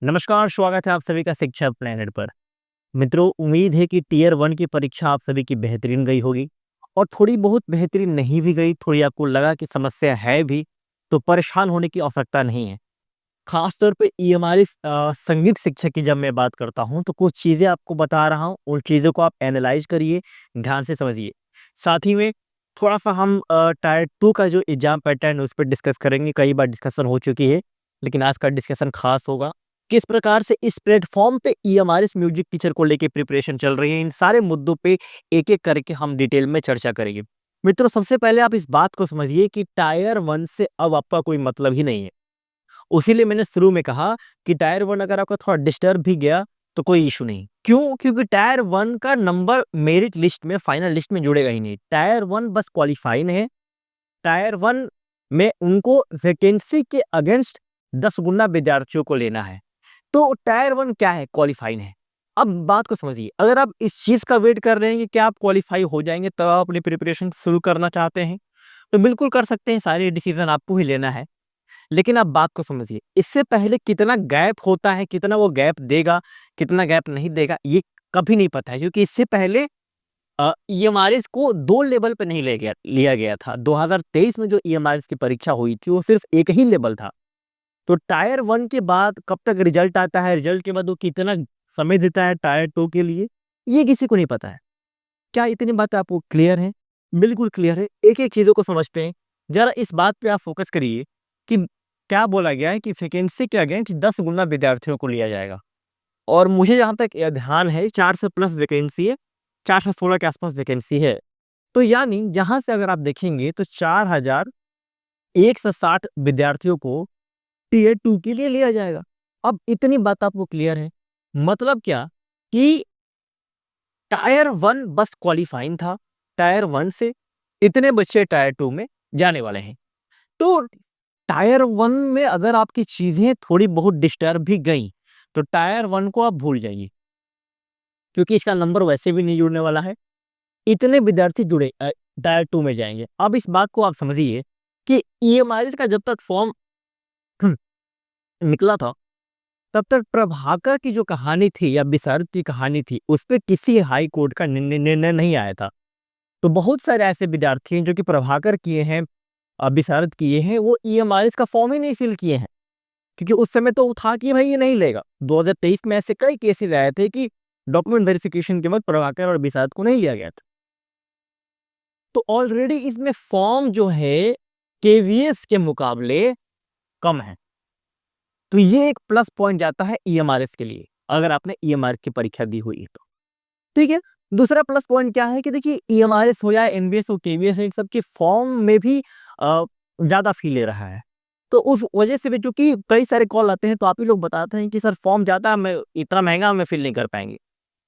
नमस्कार, स्वागत है आप सभी का शिक्षा प्लेनेट पर। मित्रों, उम्मीद है कि टियर 1 की परीक्षा आप सभी की बेहतरीन गई होगी और थोड़ी बहुत बेहतरीन नहीं भी गई, थोड़ी आपको लगा कि समस्या है भी, तो परेशान होने की आवश्यकता नहीं है। खास तौर पे ये हमारी संगीत शिक्षा की जब मैं बात करता हूँ, तो कुछ चीज़ें आपको बता रहा हूँ, उन चीज़ों को आप एनालाइज़ करिए, ध्यान से समझिए। साथ ही में थोड़ा-सा हम टायर 2 का जो एग्ज़ाम पैटर्न है, उस पे डिस्कस करेंगे। कई बार डिस्कशन हो चुकी है, लेकिन आज का डिस्कशन खास होगा। किस प्रकार से इस प्लेटफ़ॉर्म पे ईएमआरएस म्यूज़िक टीचर को लेके प्रिपरेशन चल रही है, इन सारे मुद्दों पे एक-एक करके हम डिटेल में चर्चा करेंगे। मित्रों, सबसे पहले आप इस बात को समझिए कि टायर 1 से अब आपका कोई मतलब ही नहीं है। उसीलिए मैंने शुरू में कहा कि टायर 1 अगर आपका थोड़ा डिस्टर्ब भी गया तो कोई इश्यू नहीं। क्यों? क्योंकि टायर 1 का नंबर मेरिट लिस्ट में, फाइनल लिस्ट में जुड़ेगा ही नहीं। टायर 1 बस क्वालीफाइंग है। टायर 1 में उनको वैकेंसी के अगेंस्ट 10 गुना विद्यार्थियों को लेना है। तो टायर 1 क्या है? क्वालीफाइंग है। अब बात को समझिए, अगर आप इस चीज़ का वेट कर रहे हैं कि क्या आप क्वालीफाई हो जाएँगे तब आप अपनी प्रिपरेशन शुरू करना चाहते हैं, तो बिल्कुल कर सकते हैं, सारे डिसीज़न आपको ही लेना है। लेकिन आप बात को समझिए, इससे पहले कितना गैप होता है, कितना वो गैप देगा, कितना गैप नहीं देगा, ये कभी नहीं पता है, क्योंकि इससे पहले ईएमआरएस को 2 लेवल पे नहीं ले गया लिया गया था। 2023 में जो ईएमआरएस की परीक्षा हुई थी, वो सिर्फ़ एक ही लेवल था। तो टायर 1 के बाद कब तक रिजल्ट आता है, रिजल्ट के बाद वो कितना समय देता है टायर 2 के लिए, ये किसी को नहीं पता है। क्या इतनी बातें आपको क्लियर हैं? बिल्कुल क्लियर है। एक-एक चीज़ों को समझते हैं। ज़रा इस बात पे आप फ़ोकस करिए कि क्या बोला गया है कि वैकेंसी के अगेंस्ट 10 गुना विद्यार्थियों को लिया जाएगा और मुझे जहाँ तक ध्यान है 400 प्लस वैकेंसी है, 416 के आस-पास वैकेंसी है। तो यानी यहाँ से अगर आप देखेंगे तो 4160 विद्यार्थियों को टियर 2 के लिए लिया जाएगा। अब इतनी बात आपको क्लियर है। मतलब क्या कि टायर 1 बस क्वालीफाइंग था। टायर 1 से इतने बच्चे टायर 2 में जाने वाले हैं। तो टायर 1 में अगर आपकी चीज़ें थोड़ी बहुत डिस्टर्ब भी गईं, तो टायर 1 को आप भूल जाइए, क्योंकि इसका नंबर वैसे भी नहीं जुड़ने वाला है। इतने विद्यार्थी टायर 2 में जाएँगे। अब इस बात को आप समझिए कि ईएमआईज़ का जब तक फॉर्म निकला था, तब तक प्रभाकर की जो कहानी थी या विशारद की कहानी थी, उसपे किसी हाई कोर्ट का निर्णय नहीं आया था। तो बहुत सारे ऐसे विद्यार्थी हैं जो कि प्रभाकर किए हैं, विशारद किए हैं, वो ईएमआईज़ का फॉर्म ही नहीं फिल किए हैं। क्योंकि उस समय तो था कि भाई ये नहीं लेगा। 2023 में ऐसे कई केसेज़ आए थे कि डॉक्यूमेंट वेरिफिकेशन के वक़्त प्रभाकर और विशारद को नहीं लिया गया था। तो ऑलरेडी इसमें फॉर्म जो है केवीएस के मुकाबले कम है। तो ये एक प्लस पॉइंट जाता है ईएमआरएस के लिए, अगर आपने ईएमआर की परीक्षा दी हुई है तो। ठीक है? दूसरा प्लस पॉइंट क्या है कि देखिए ईएमआरएस हो या एनबीएस हो, केवीएस हो, इन सब के फॉर्म में भी ज़्यादा फ़ी ले रहा है। तो उस वजह से भी चूँकि कई सारे कॉल आते हैं, तो आप ही लोग बताते हैं कि सर फॉर्म ज़्यादा है, मैं इतना महँगा हम फ़िल नहीं कर पाएँगे।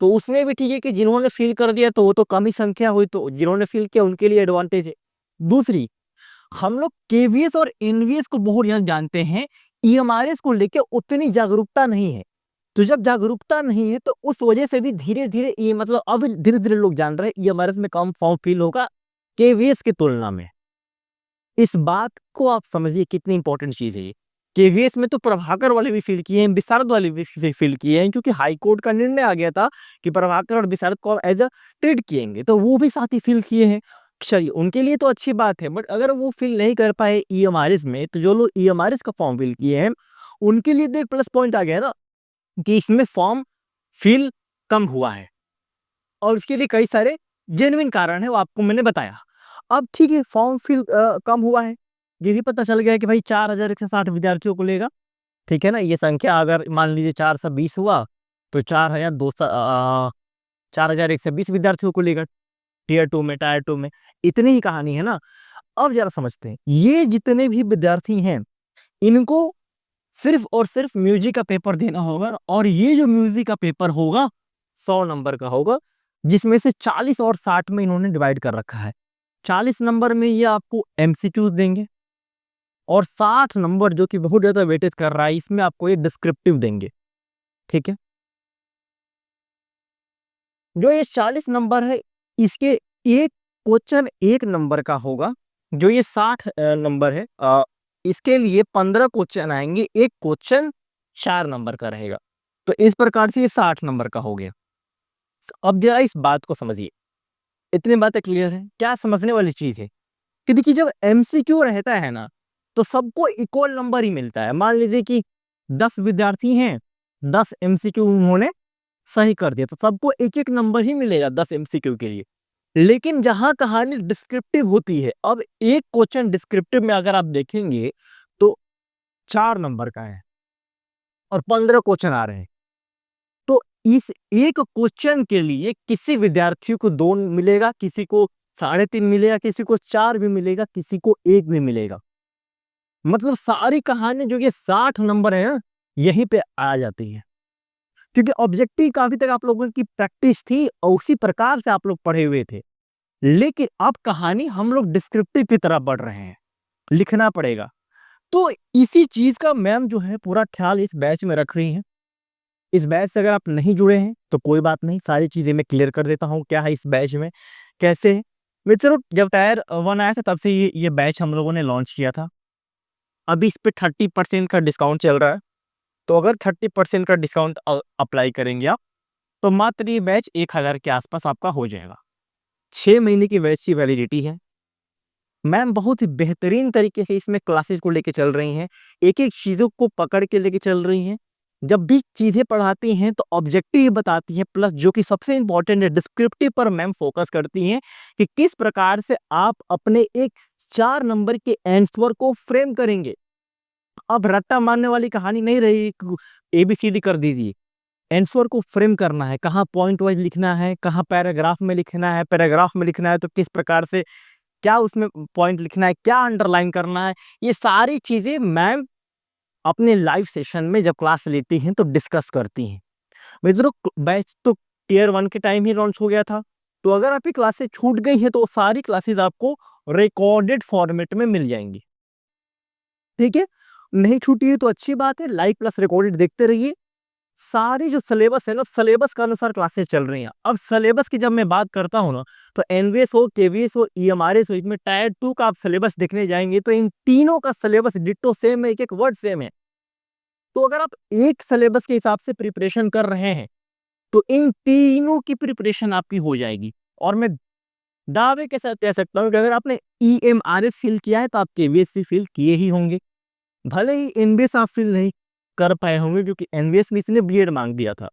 तो उसमें भी ठीक है कि जिन्होंने फ़िल कर दिया तो वो तो कम ही संख्या हुई, तो जिन्होंने फ़िल किया उनके लिए एडवांटेज है। दूसरी, हम लोग केवीएस और एनवीएस को बहुत ज़्यादा जानते हैं, ईएमआरएस को लेके उतनी जागरूकता नहीं है। तो जब जागरूकता नहीं है तो उस वजह से भी धीरे-धीरे ये मतलब अब धीरे-धीरे लोग जान रहे हैं ईएमआरएस में कम फॉर्म फिल होगा केवीएस की तुलना में। इस बात को आप समझिए कितनी इंपॉर्टेंट चीज़ है ये। केवीएस में तो प्रभाकर वाले भी फिल किए हैं, विशारद वाले भी फिल किए हैं, क्योंकि हाई कोर्ट का निर्णय आ गया था कि प्रभाकर और विशारद को एज़ अ ट्रीट किएँगे, तो वो भी साथ ही फिल किए हैं। चलिए, उनके लिए तो अच्छी बात है, बट अगर वो फिल नहीं कर पाए ईएमआरएस में, तो जो लोग ईएमआरएस का फॉर्म फिल किए हैं, उनके लिए तो एक प्लस पॉइंट आ गया ना कि इसमें फॉर्म फिल कम हुआ है और उसके लिए कई सारे जेन्युइन कारण हैं, वो आपको मैंने बताया। अब ठीक है, फॉर्म फिल कम हुआ है, ये भी पता चल गया है कि भाई 4160 विद्यार्थियों को लेगा, ठीक है ना? ये संख्या अगर मान लीजिए 420 हुआ, तो 4120 विद्यार्थियों को लेगा टियर 2 में, टायर 2 में। इतनी ही कहानी है ना? अब ज़रा समझते हैं, ये जितने भी विद्यार्थी हैं, इनको सिर्फ़ और सिर्फ़ म्यूज़िक का पेपर देना होगा और ये जो म्यूज़िक का पेपर होगा, 100 नंबर का होगा, जिसमें से 40 और 60 में इन्होंने डिवाइड कर रखा है। 40 नंबर में ये आपको एमसीक्यूज़ देंगे और 60 नंबर जो कि बहुत ज़्यादा वेटेज कर रहा है, इसमें आपको ये डिस्क्रिप्टिव देंगे, ठीक है? जो ये 40 नंबर है, इसके एक क्वेश्चन 1 नंबर का होगा, जो ये 60 नंबर है, इसके लिए 15 क्वेश्चन आएँगे, 1 क्वेश्चन 4 नंबर का रहेगा। तो इस प्रकार से ये 60 नंबर का हो गया। अब जरा इस बात को समझिए, इतनी बातें क्लियर है? क्या समझने वाली चीज़ है कि देखिए जब एमसीक्यू रहता है ना, तो सबको इक्वल नंबर ही मिलता है। मान लीजिए कि 10 विद्यार्थी हैं, 10 एमसीक्यू उन्होंने सही कर दिया, तो सबको एक-एक नंबर ही मिलेगा 10 एमसीक्यू के लिए। लेकिन जहाँ कहानी डिस्क्रिप्टिव होती है, अब एक क्वेश्चन डिस्क्रिप्टिव में अगर आप देखेंगे, तो 4 नंबर का है और 15 क्वेश्चन आ रहे हैं। तो इस एक क्वेश्चन के लिए किसी विद्यार्थी को 2 मिलेगा, किसी को 3.5 मिलेगा, किसी को 4 भी मिलेगा, किसी को 1 भी मिलेगा। मतलब सारी कहानी जो ये 60 नंबर है ना, यहीं पे आ जाती है। क्योंकि ऑब्जेक्टिव काफ़ी तक आप लोगों की प्रैक्टिस थी और उसी प्रकार से आप लोग पढ़े हुए थे। लेकिन अब कहानी हम लोग डिस्क्रिप्टिव की तरफ बढ़ रहे हैं, लिखना पड़ेगा। तो इसी चीज़ का मैम जो है पूरा ख्याल इस बैच में रख रही हैं। इस बैच से अगर आप नहीं जुड़े हैं तो कोई बात नहीं, सारी चीज़ें मैं क्लियर कर देता हूँ क्या है इस बैच में, कैसे है। मित्रों, जब टायर 1 आया था तब से ये बैच हम लोगों ने लॉन्च किया था। अभी इस पे 30% का डिस्काउंट चल रहा है। तो अगर 30% का डिस्काउंट अप्लाई करेंगे आप, तो मात्र ये बैच 1000 के आसपास आपका हो जाएगा। 6 महीने की बैच की वैलिडिटी है। मैम बहुत ही बेहतरीन तरीके से इसमें क्लासेस को लेके चल रही हैं, एक-एक चीज़ों को पकड़ के लेके चल रही हैं। जब भी चीज़ें पढ़ाती हैं तो ऑब्जेक्टिव बताती हैं, प्लस जो कि सबसे इम्पोर्टेंट है डिस्क्रिप्टिव पर मैम फोकस करती हैं कि किस प्रकार से आप अपने एक 4 नंबर के आंसर को फ्रेम करेंगे। अब रट्टा मारने वाली कहानी नहीं रही, एबीसीडी कर दीजिए। आंसर को फ्रेम करना है, कहाँ पॉइंट वाइज लिखना है, कहाँ पैराग्राफ में लिखना है, पैराग्राफ में लिखना है तो किस प्रकार से क्या उसमें पॉइंट लिखना है, क्या अंडरलाइन करना है, ये सारी चीज़ें मैम अपने लाइव सेशन में जब क्लास लेती हैं तो डिस्कस करती हैं। मित्रों, बैच तो टियर 1 के टाइम ही लॉन्च हो गया था, तो अगर आपकी क्लासेस छूट गई हैं तो वो सारी क्लासेस आपको रिकॉर्डेड फॉर्मेट में मिल जाएँगी। ठीक है? नहीं छूटी है तो अच्छी बात है, लाइव प्लस रिकॉर्डेड देखते रहिए। सारी जो सिलेबस है ना, सिलेबस के अनुसार क्लासेस चल रही हैं। अब सिलेबस की जब मैं बात करता हूँ ना, तो एनवीएस हो, केवीएस हो, ईएमआरएस हो, इसमें टायर 2 का आप सिलेबस देखने जाएँगे तो इन तीनों का सिलेबस डिट्टो सेम है, एक-एक वर्ड सेम है। तो अगर आप एक सिलेबस के हिसाब से प्रिपरेशन कर रहे हैं, तो इन तीनों की प्रिपरेशन आपकी हो जाएगी। और मैं दावे के साथ कह सकता हूँ कि अगर आपने ईएमआरएस फ़िल किया है, तो आप केवीएस भी फ़िल किए ही होंगे। भले ही एनवीएस आप फ़िल नहीं कर पाए होंगे क्योंकि एनवीएस में इसने बीएड माँग दिया था।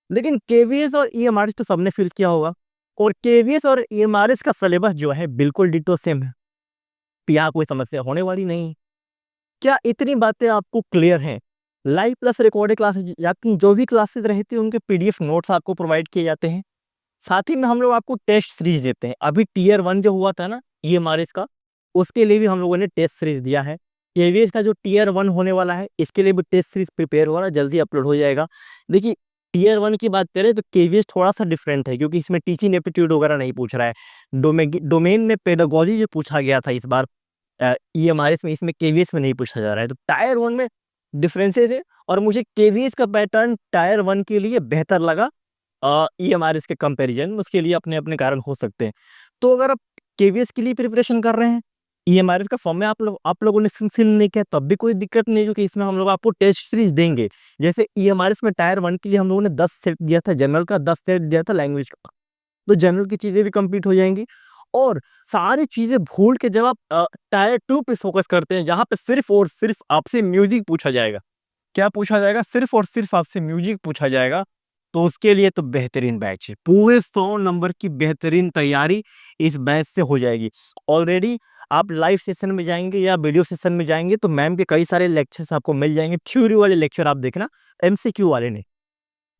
लेकिन केवीएस और ईएमआरएस तो सबने फ़िल किया होगा और केवीएस और ईएमआरएस का सिलेबस जो है बिल्कुल डिट्टो सेम है। तो यहाँ कोई समस्या होने वाली नहीं है। क्या इतनी बातें आपको क्लियर हैं? लाइव प्लस रिकॉर्डेड क्लासेस आपकी जो भी क्लासेस रहती हैं उनके पीडीएफ नोट्स आपको प्रोवाइड किए जाते हैं। साथ ही में हम लोग आपको टेस्ट सीरीज देते हैं। अभी टियर 1 जो हुआ था ना ईएमआरएस का, उसके लिए भी हम लोगों ने टेस्ट सीरीज दिया है। केवीएस का जो टियर 1 होने वाला है, इसके लिए भी टेस्ट सीरीज प्रिपेयर हो रहा है, जल्दी अपलोड हो जाएगा। देखिए, टियर 1 की बात करें तो केवीएस थोड़ा-सा डिफरेंट है क्योंकि इसमें टीचिंग एप्टीट्यूड वगैरह नहीं पूछ रहा है। डोमेन में पेडागोजी जो पूछा गया था इस बार ईएमआरएस में, इसमें केवीएस में नहीं पूछा जा रहा है। तो टायर 1 में डिफरेंसेस है और मुझे केवीएस का पैटर्न टायर 1 के लिए बेहतर लगा ईएमआरएस के कंपैरिजन में। उसके लिए अपने-अपने कारण हो सकते हैं। तो अगर आप केवीएस के लिए प्रिपरेशन कर रहे हैं, ईएमआरएस का फॉर्म में आप लोगों ने फिल नहीं किया तब भी कोई दिक्कत नहीं है क्योंकि इसमें हम लोग आपको टेस्ट सीरीज देंगे। जैसे ईएमआरएस में टायर 1 के लिए हम लोगों ने 10 सेट दिया था जनरल का, 10 सेट दिया था लैंग्वेज का। तो जनरल की चीज़ें भी कंप्लीट हो जाएँगी और सारी चीज़ें भूल के जब आप टायर 2 पे फ़ोकस करते हैं, जहाँ पे सिर्फ़ और सिर्फ़ आपसे म्यूज़िक पूछा जाएगा। क्या पूछा जाएगा? सिर्फ़ और सिर्फ़ आपसे म्यूज़िक पूछा जाएगा, तो उसके लिए तो बेहतरीन बैच है। पूरे 100 नंबर की बेहतरीन तैयारी इस बैच से हो जाएगी। ऑलरेडी आप लाइव सेशन में जाएँगे या वीडियो सेशन में जाएँगे, तो मैम के कई सारे लेक्चर्स आपको मिल जाएँगे। थ्योरी वाले लेक्चर आप देखना, एमसीक्यू वाले नहीं।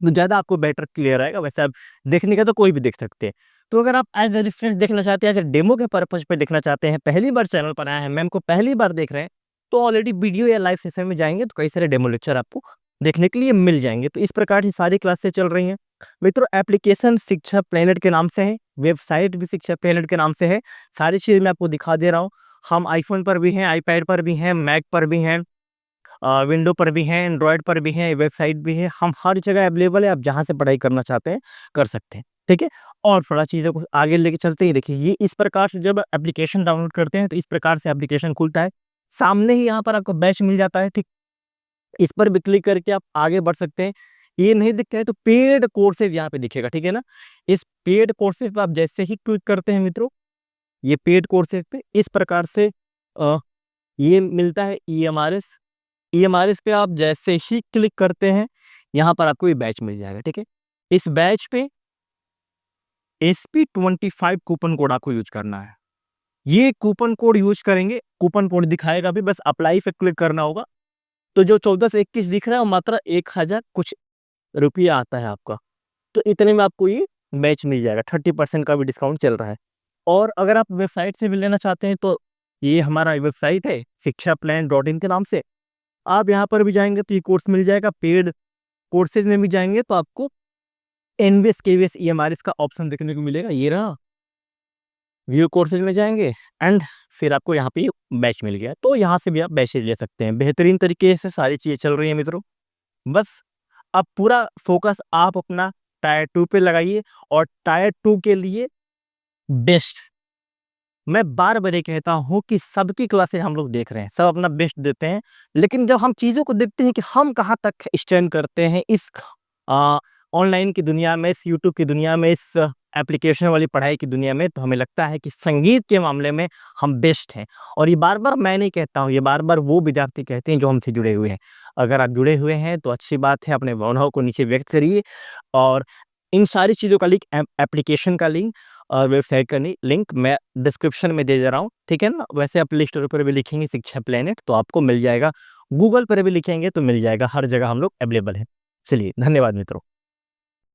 तो ज़्यादा आपको बेटर क्लियर आएगा। वैसे आप देखने का तो कोई भी देख सकते हैं। तो अगर आप एज़ अ रेफरेंस देखना चाहते हैं, एज़ अ डेमो के पर्पज़ पे देखना चाहते हैं, पहली बार चैनल पर आए हैं, मैम को पहली बार देख रहे हैं, तो ऑलरेडी वीडियो या लाइव सेशन में जाएँगे तो कई सारे डेमो लेक्चर आपको देखने के लिए मिल जाएँगे। तो इस प्रकार से सारी क्लासेस चल रही हैं। मित्रों, एप्लीकेशन शिक्षा प्लेनेट के नाम से है, वेबसाइट भी शिक्षा प्लेनेट के नाम से है। सारी चीज़ मैं आपको दिखा दे रहा हूँ। हम आईफ़ोन पर भी हैं, आईपैड पर भी हैं, मैक पर भी हैं। विंडो पर भी हैं, एंड्रॉयड पर भी हैं, वेबसाइट भी है, हम हर जगह अवेलेबल है, आप जहाँ से पढ़ाई करना चाहते हैं, कर सकते हैं, ठीक है? और थोड़ा चीज़ों को आगे लेके चलते ही देखिए, ये इस प्रकार से जब एप्लीकेशन डाउनलोड करते हैं, तो इस प्रकार से एप्लीकेशन खुलता है। सामने ही यहाँ पर आपको बैच मिल जाता है, ठीक? इस पर भी क्लिक करके आप आगे बढ़ सकते हैं। ये नहीं दिखता है तो पेड कोर्सेज यहाँ पे दिखेगा, ठीक है ना। इस पेड कोर्सेज पे आप जैसे ही क्लिक करते हैं मित्रों, ये पेड कोर्सेज पे इस प्रकार से ये मिलता है ईएमआरएस। ईएमआरएस पे आप जैसे ही क्लिक करते हैं, यहाँ पर आपको ये बैच मिल जाएगा, ठीक है। इस बैच पे SP25 कूपन कोड आपको यूज करना है। ये कूपन कोड यूज करेंगे, कूपन कोड दिखाएगा भी, बस अप्लाई पे क्लिक करना होगा। तो जो 14 से 21 दिख रहा है वो मात्र 1000 कुछ रुपया आता है आपका। तो इतने में आपको ये बैच मिल जाएगा, 30% का भी डिस्काउंट चल रहा है। और अगर आप वेबसाइट से भी लेना चाहते हैं तो ये हमारा वेबसाइट है शिक्षाप्लान.in के नाम से। आप यहाँ पर भी जाएंगे तो ये कोर्स मिल जाएगा। पेड कोर्सेज में भी जाएंगे तो आपको एनवीएस केवीएस ईएमआरएस का ऑप्शन देखने को मिलेगा। ये रहा, व्यू कोर्सेज में जाएंगे एंड फिर आपको यहाँ पे बैच मिल गया, तो यहाँ से भी आप बैचेज ले सकते हैं। बेहतरीन तरीके से सारी चीज़ें चल रही हैं मित्रों। बस अब पूरा फोकस आप अपना टायर 2 पे लगाइए, और टायर 2 के लिए बेस्ट, मैं बार बार ये कहता हूँ कि सबकी क्लासेस हम लोग देख रहे हैं, सब अपना बेस्ट देते हैं, लेकिन जब हम चीज़ों को देखते हैं कि हम कहाँ तक स्टैंड करते हैं इस ऑनलाइन की दुनिया में, इस यूट्यूब की दुनिया में, इस एप्लीकेशन वाली पढ़ाई की दुनिया में, तो हमें लगता है कि संगीत के मामले में हम बेस्ट हैं। और ये बार बार मैं नहीं कहता हूँ, ये बार बार वो विद्यार्थी कहते हैं जो हमसे जुड़े हुए हैं। अगर आप जुड़े हुए हैं तो अच्छी बात है, अपने भावनाओं को नीचे व्यक्त करिए। और इन सारी चीज़ों का लिंक, एप्लीकेशन का लिंक और वेबसाइट का लिंक मैं डिस्क्रिप्शन में दे रहा हूँ, ठीक है ना। वैसे आप प्ले स्टोर पर भी लिखेंगे शिक्षा प्लेनेट तो आपको मिल जाएगा, गूगल पर भी लिखेंगे तो मिल जाएगा, हर जगह हम लोग अवेलेबल हैं। चलिए, धन्यवाद मित्रों।